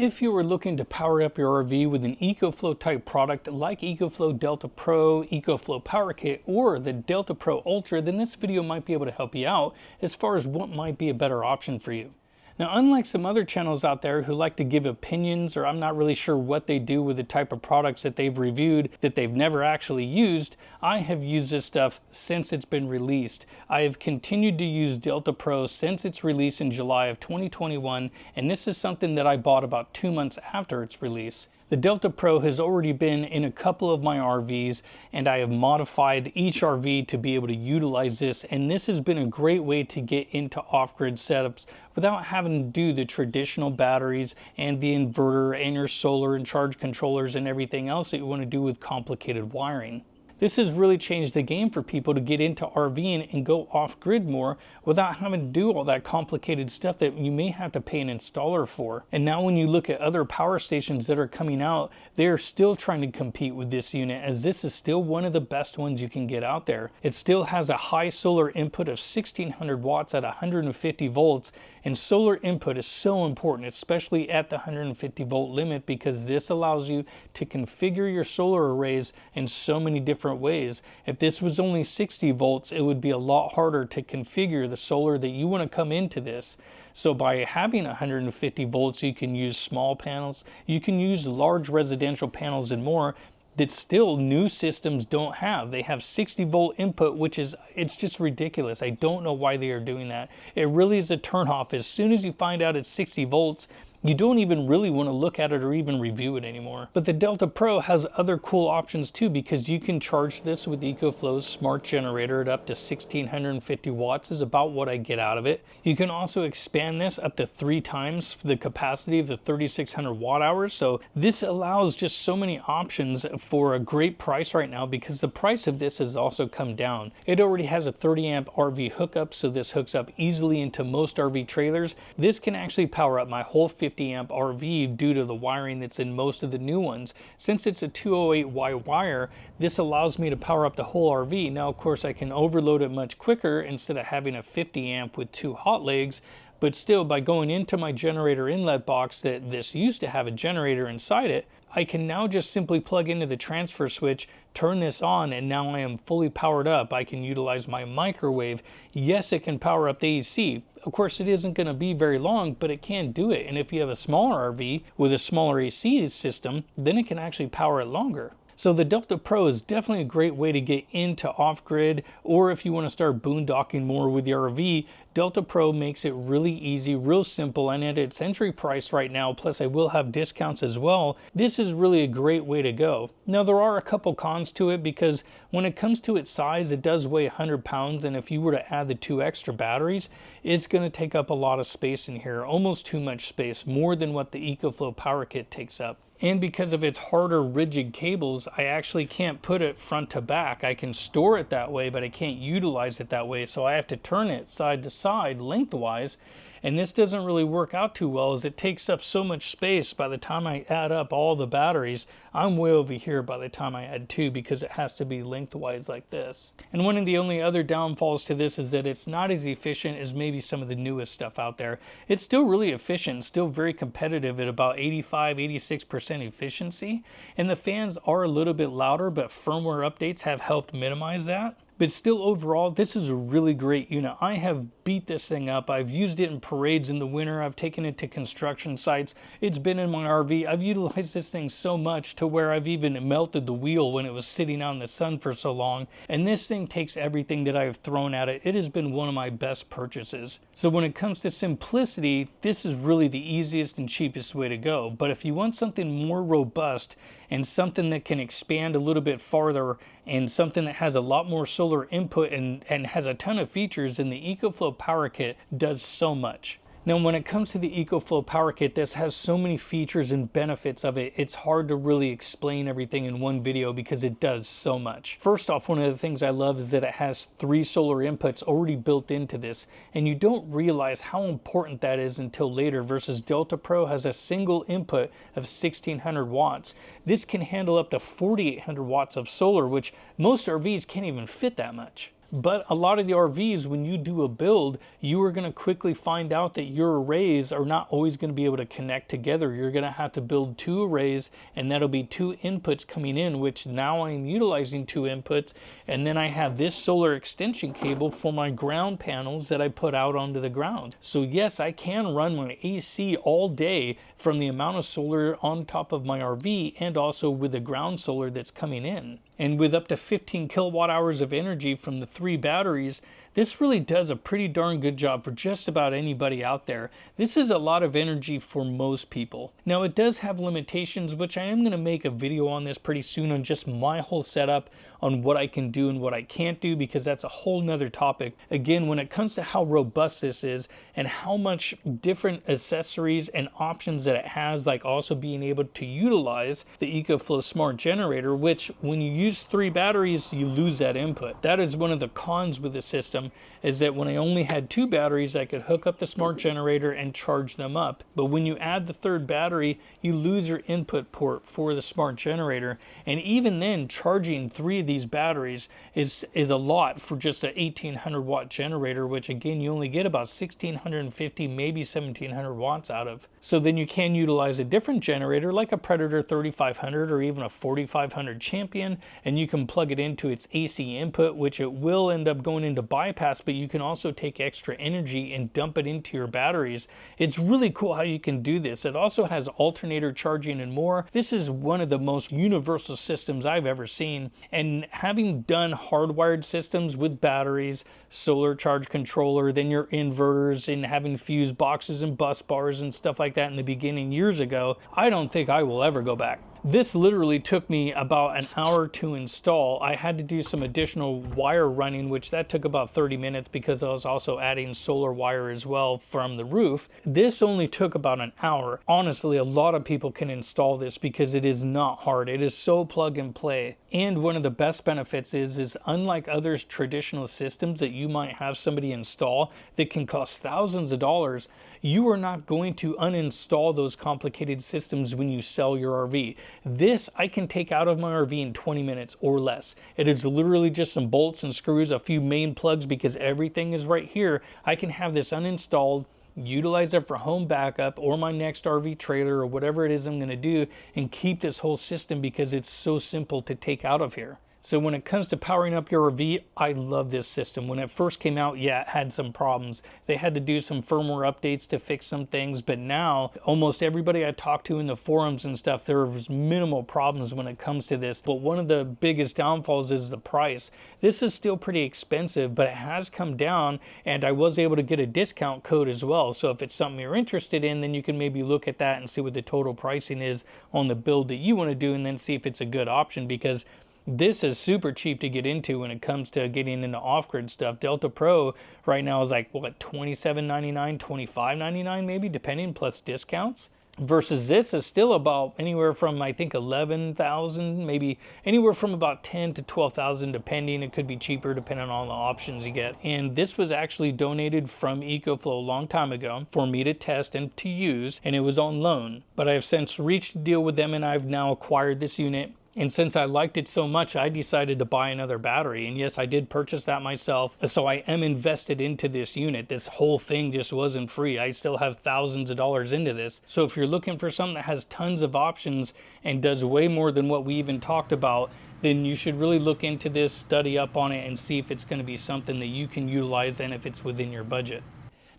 If you were looking to power up your RV with an EcoFlow type product like EcoFlow Delta Pro, EcoFlow Power Kit, or the Delta Pro Ultra, then this video might be able to help you out as far as what might be a better option for you. Now, unlike some other channels out there who like to give opinions, or I'm not really sure what they do with the type of products that they've reviewed that they've never actually used, I have used this stuff since it's been released. I have continued to use Delta Pro since its release in July of 2021, and this is something that I bought about 2 months after its release. The Delta Pro has already been in a couple of my RVs, and I have modified each RV to be able to utilize this, and this has been a great way to get into off-grid setups without having to do the traditional batteries and the inverter and your solar and charge controllers and everything else that you want to do with complicated wiring. This has really changed the game for people to get into RVing and go off-grid more without having to do all that complicated stuff that you may have to pay an installer for. And now when you look at other power stations that are coming out, they're still trying to compete with this unit, as this is still one of the best ones you can get out there. It still has a high solar input of 1600 watts at 150 volts, and solar input is so important, especially at the 150 volt limit, because this allows you to configure your solar arrays in so many different ways. If this was only 60 volts, it would be a lot harder to configure the solar that you want to come into this. So by having 150 volts, you can use small panels, you can use large residential panels and more that still new systems don't have. They have 60 volt input, which is, it's just ridiculous. I don't know why they are doing that. It really is a turnoff. As soon as you find out it's 60 volts, you don't even really want to look at it or even review it anymore. But the Delta Pro has other cool options too, because you can charge this with EcoFlow's smart generator at up to 1650 watts is about what I get out of it. You can also expand this up to 3 times the capacity of the 3600 watt hours. So this allows just so many options for a great price right now, because the price of this has also come down. It already has a 30 amp RV hookup, so this hooks up easily into most RV trailers. This can actually power up my whole 50 amp RV due to the wiring that's in most of the new ones. Since it's a 208Y wire, this allows me to power up the whole RV. Now, of course, I can overload it much quicker instead of having a 50 amp with 2 hot legs. But still, by going into my generator inlet box that this used to have a generator inside it, I can now just simply plug into the transfer switch, turn this on, and now I am fully powered up. I can utilize my microwave. Yes, it can power up the AC. Of course, it isn't going to be very long, but it can do it. And if you have a smaller RV with a smaller AC system, then it can actually power it longer. So the Delta Pro is definitely a great way to get into off-grid, or if you want to start boondocking more with your RV, Delta Pro makes it really easy, real simple, and at its entry price right now, plus I will have discounts as well, this is really a great way to go. Now, there are a couple cons to it, because when it comes to its size, it does weigh 100 pounds, and if you were to add the 2 extra batteries, it's going to take up a lot of space in here, almost too much space, more than what the EcoFlow Power Kit takes up. And because of its harder, rigid cables, I actually can't put it front to back. I can store it that way, but I can't utilize it that way. So I have to turn it side to side lengthwise. And this doesn't really work out too well, as it takes up so much space. By the time I add up all the batteries, I'm way over here by the time I add 2, because it has to be lengthwise like this. And one of the only other downfalls to this is that it's not as efficient as maybe some of the newest stuff out there. It's still really efficient, still very competitive at about 85–86% efficiency. And the fans are a little bit louder, but firmware updates have helped minimize that. But still, overall, this is a really great unit. I have beat this thing up. I've used it in parades in the winter. I've taken it to construction sites. It's been in my RV. I've utilized this thing so much to where I've even melted the wheel when it was sitting out in the sun for so long. And this thing takes everything that I've thrown at it. It has been one of my best purchases. So when it comes to simplicity, this is really the easiest and cheapest way to go. But if you want something more robust and something that can expand a little bit farther, and something that has a lot more solar input and has a ton of features, then the EcoFlow Power Kit does so much. Now, when it comes to the EcoFlow Power Kit, this has so many features and benefits of it, it's hard to really explain everything in one video because it does so much. First off, one of the things I love is that it has 3 solar inputs already built into this, and you don't realize how important that is until later, versus Delta Pro has a single input of 1600 watts. This can handle up to 4800 watts of solar, which most RVs can't even fit that much. But a lot of the RVs, when you do a build, you are going to quickly find out that your arrays are not always going to be able to connect together. You're going to have to build 2 arrays, and that'll be 2 inputs coming in, which now I'm utilizing 2 inputs. And then I have this solar extension cable for my ground panels that I put out onto the ground. So yes, I can run my AC all day from the amount of solar on top of my RV, and also with the ground solar that's coming in. And with up to 15 kilowatt hours of energy from the 3 batteries, this really does a pretty darn good job for just about anybody out there. This is a lot of energy for most people. Now it does have limitations, which I am going to make a video on this pretty soon on just my whole setup, on what I can do and what I can't do, because that's a whole nother topic. Again, when it comes to how robust this is and how much different accessories and options that it has, like also being able to utilize the EcoFlow smart generator, which when you use 3 batteries, you lose that input. That is one of the cons with the system, is that when I only had 2 batteries, I could hook up the smart generator and charge them up. But when you add the 3rd battery, you lose your input port for the smart generator. And even then, charging 3 of these batteries is a lot for just a 1800 watt generator, which again, you only get about 1650, maybe 1700 watts out of. So then you can utilize a different generator like a Predator 3500 or even a 4500 Champion, and you can plug it into its AC input, which it will end up going into bypass, but you can also take extra energy and dump it into your batteries. It's really cool how you can do this. It also has alternator charging and more. This is one of the most universal systems I've ever seen, and having done hardwired systems with batteries, solar charge controller, then your inverters, and having fuse boxes and bus bars and stuff like that in the beginning years ago, I don't think I will ever go back. This literally took me about an hour to install. I had to do some additional wire running, which that took about 30 minutes because I was also adding solar wire as well from the roof. This only took about an hour. Honestly, a lot of people can install this because it is not hard. It is so plug and play. And one of the best benefits is unlike other traditional systems that you might have somebody install that can cost thousands of dollars, you are not going to uninstall those complicated systems when you sell your RV. This I can take out of my RV in 20 minutes or less. It is literally just some bolts and screws, a few main plugs, because everything is right here. I can have this uninstalled, utilize it for home backup or my next RV trailer or whatever it is I'm going to do, and keep this whole system because it's so simple to take out of here. So when it comes to powering up your RV, I love this system. When it first came out, yeah, it had some problems. They had to do some firmware updates to fix some things, but now almost everybody I talked to in the forums and stuff, there was minimal problems when it comes to this. But one of the biggest downfalls is the price. This is still pretty expensive, but it has come down, and I was able to get a discount code as well. So if it's something you're interested in, then you can maybe look at that and see what the total pricing is on the build that you want to do, and then see if it's a good option, because this is super cheap to get into when it comes to getting into off-grid stuff. Delta Pro right now is like, what, $27.99, $25.99 maybe, depending, plus discounts. Versus this is still about anywhere from, I think, 11,000, maybe anywhere from about 10 to 12,000, depending. It could be cheaper depending on the options you get. And this was actually donated from EcoFlow a long time ago for me to test and to use, and it was on loan. But I have since reached a deal with them, and I've now acquired this unit. And since I liked it so much, I decided to buy another battery. And yes, I did purchase that myself. So I am invested into this unit. This whole thing just wasn't free. I still have thousands of dollars into this. So if you're looking for something that has tons of options and does way more than what we even talked about, then you should really look into this, study up on it, and see if it's going to be something that you can utilize and if it's within your budget.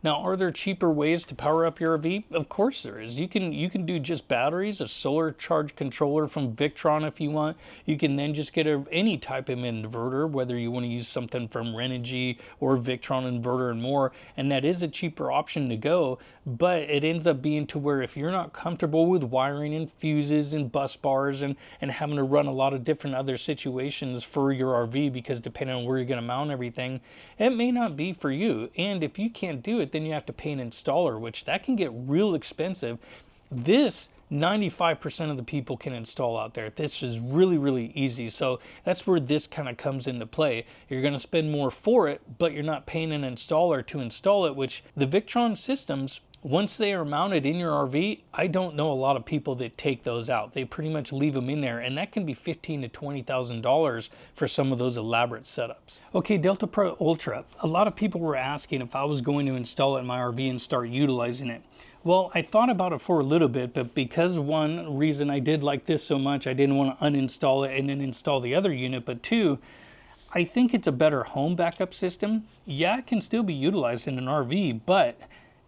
Now, are there cheaper ways to power up your RV? Of course there is. You can do just batteries, a solar charge controller from Victron if you want. You can then just get any type of inverter, whether you want to use something from Renogy or Victron inverter and more. And that is a cheaper option to go, but it ends up being to where if you're not comfortable with wiring and fuses and bus bars and having to run a lot of different other situations for your RV, because depending on where you're going to mount everything, it may not be for you. And if you can't do it, then you have to pay an installer, which that can get real expensive. This 95% of the people can install out there. This is really, really easy. So that's where this kind of comes into play. You're going to spend more for it, but you're not paying an installer to install it, which the Victron systems Once they are mounted in your RV, I don't know a lot of people that take those out. They pretty much leave them in there, and that can be $15,000 to $20,000 for some of those elaborate setups. Okay, Delta Pro Ultra. A lot of people were asking if I was going to install it in my RV and start utilizing it. Well, I thought about it for a little bit, but because one reason I did like this so much, I didn't want to uninstall it and then install the other unit, but two, I think it's a better home backup system. Yeah, it can still be utilized in an RV, but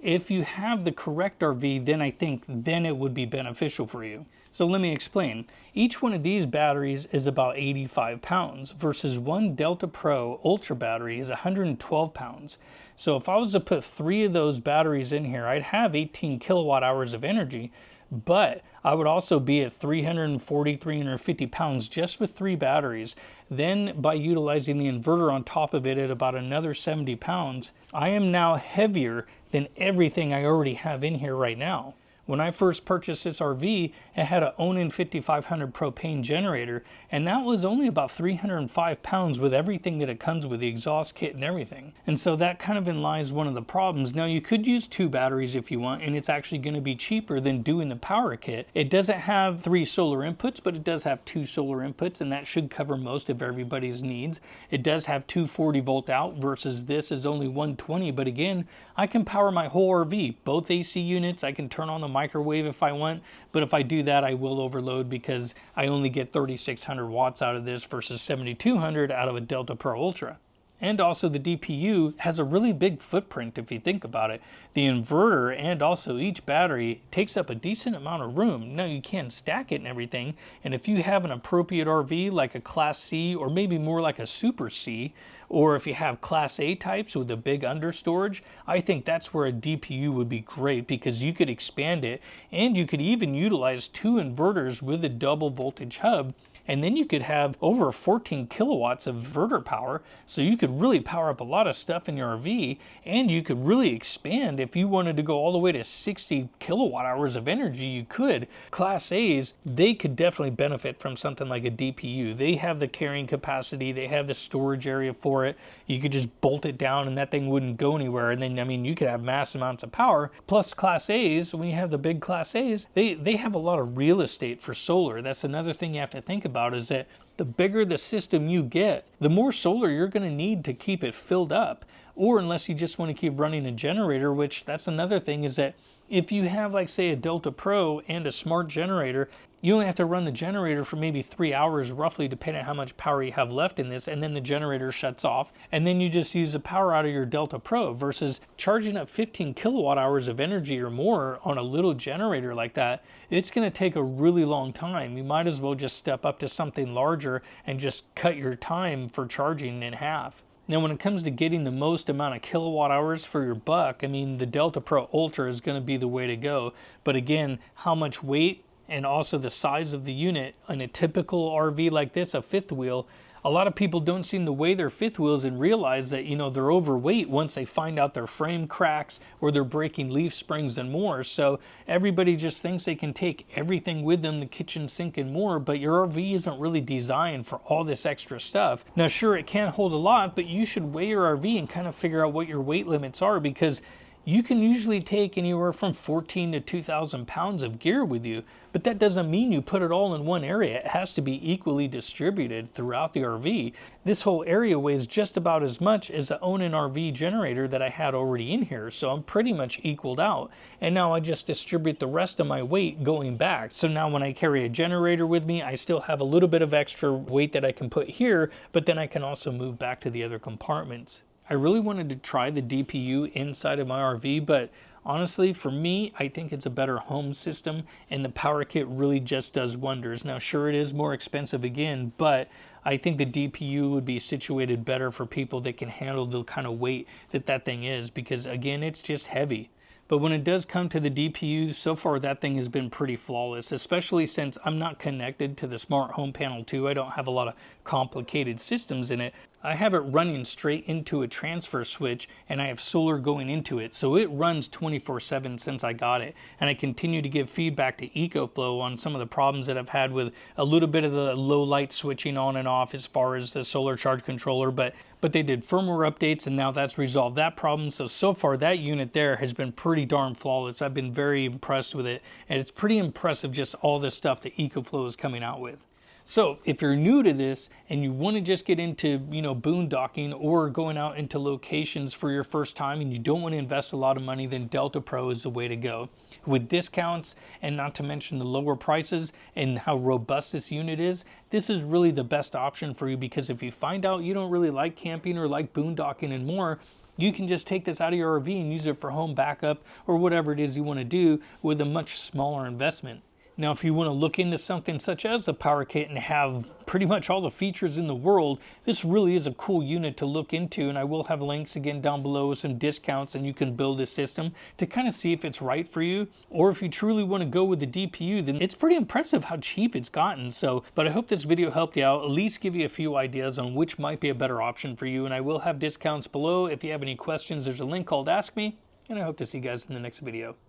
if you have the correct RV, then I think it would be beneficial for you. So let me explain. Each one of these batteries is about 85 pounds versus one Delta Pro Ultra battery is 112 pounds. So if I was to put 3 of those batteries in here, I'd have 18 kilowatt hours of energy, but I would also be at 340, 350 pounds just with 3 batteries. Then by utilizing the inverter on top of it at about another 70 pounds, I am now heavier than everything I already have in here right now. When I first purchased this RV, it had an Onan 5500 propane generator, and that was only about 305 pounds with everything that it comes with, the exhaust kit and everything. And so that kind of lies one of the problems. Now you could use 2 batteries if you want, and it's actually going to be cheaper than doing the power kit. It doesn't have 3 solar inputs, but it does have 2 solar inputs, and that should cover most of everybody's needs. It does have 240 volt out versus this is only 120, but again, I can power my whole RV, both AC units. I can turn on the microwave if I want, but if I do that, I will overload because I only get 3,600 watts out of this versus 7,200 out of a Delta Pro Ultra. And also the DPU has a really big footprint if you think about it. The inverter and also each battery takes up a decent amount of room. Now you can stack it and everything, and if you have an appropriate RV like a Class C or maybe more like a Super C, or if you have Class A types with a big understorage, I think that's where a DPU would be great because you could expand it and you could even utilize 2 inverters with a double voltage hub. And then you could have over 14 kilowatts of inverter power, so you could really power up a lot of stuff in your RV, and you could really expand. If you wanted to go all the way to 60 kilowatt hours of energy, you could. Class A's, they could definitely benefit from something like a DPU. They have the carrying capacity, they have the storage area for it. You could just bolt it down and that thing wouldn't go anywhere, and then, I mean, you could have mass amounts of power. Plus Class A's, when you have the big Class A's, they have a lot of real estate for solar. That's another thing you have to think about, is that the bigger the system you get, the more solar you're going to need to keep it filled up. Or unless you just want to keep running a generator, which that's another thing, is that if you have, like, say, a Delta Pro and a smart generator, you only have to run the generator for maybe 3 hours roughly, depending on how much power you have left in this, and then the generator shuts off, and then you just use the power out of your Delta Pro versus charging up 15 kilowatt hours of energy or more on a little generator like that. It's going to take a really long time. You might as well just step up to something larger and just cut your time for charging in half. Now, when it comes to getting the most amount of kilowatt hours for your buck, I mean, the Delta Pro Ultra is going to be the way to go. But again, how much weight and also the size of the unit on a typical RV like this, a 5th wheel, a lot of people don't seem to weigh their 5th wheels and realize that, you know, they're overweight once they find out their frame cracks or they're breaking leaf springs and more. So everybody just thinks they can take everything with them, the kitchen sink and more, but your RV isn't really designed for all this extra stuff. Now, sure, it can hold a lot, but you should weigh your RV and kind of figure out what your weight limits are, because you can usually take anywhere from 14 to 2,000 pounds of gear with you, but that doesn't mean you put it all in one area. It has to be equally distributed throughout the RV. This whole area weighs just about as much as the Onan RV generator that I had already in here, so I'm pretty much equaled out. And now I just distribute the rest of my weight going back. So now when I carry a generator with me, I still have a little bit of extra weight that I can put here, but then I can also move back to the other compartments. I really wanted to try the DPU inside of my RV, but honestly, for me, I think it's a better home system, and the power kit really just does wonders. Now, sure, it is more expensive again, but I think the DPU would be situated better for people that can handle the kind of weight that that thing is, because again, it's just heavy. But when it does come to the DPU, so far that thing has been pretty flawless, especially since I'm not connected to the smart home panel too. I don't have a lot of complicated systems in it. I have it running straight into a transfer switch, and I have solar going into it, so it runs 24/7 since I got it. And I continue to give feedback to EcoFlow on some of the problems that I've had with a little bit of the low light switching on and off as far as the solar charge controller, but they did firmware updates, and now that's resolved that problem. So far that unit there has been pretty darn flawless. I've been very impressed with it, and it's pretty impressive just all the stuff that EcoFlow is coming out with. So if you're new to this and you want to just get into, boondocking or going out into locations for your first time and you don't want to invest a lot of money, then Delta Pro is the way to go. With discounts and not to mention the lower prices and how robust this unit is, this is really the best option for you, because if you find out you don't really like camping or like boondocking and more, you can just take this out of your RV and use it for home backup or whatever it is you want to do with a much smaller investment. Now, if you want to look into something such as the power kit and have pretty much all the features in the world, this really is a cool unit to look into, and I will have links again down below with some discounts, and you can build a system to kind of see if it's right for you. Or if you truly want to go with the DPU, then it's pretty impressive how cheap it's gotten. But I hope this video helped you out, at least give you a few ideas on which might be a better option for you, and I will have discounts below. If you have any questions, there's a link called Ask Me, and I hope to see you guys in the next video.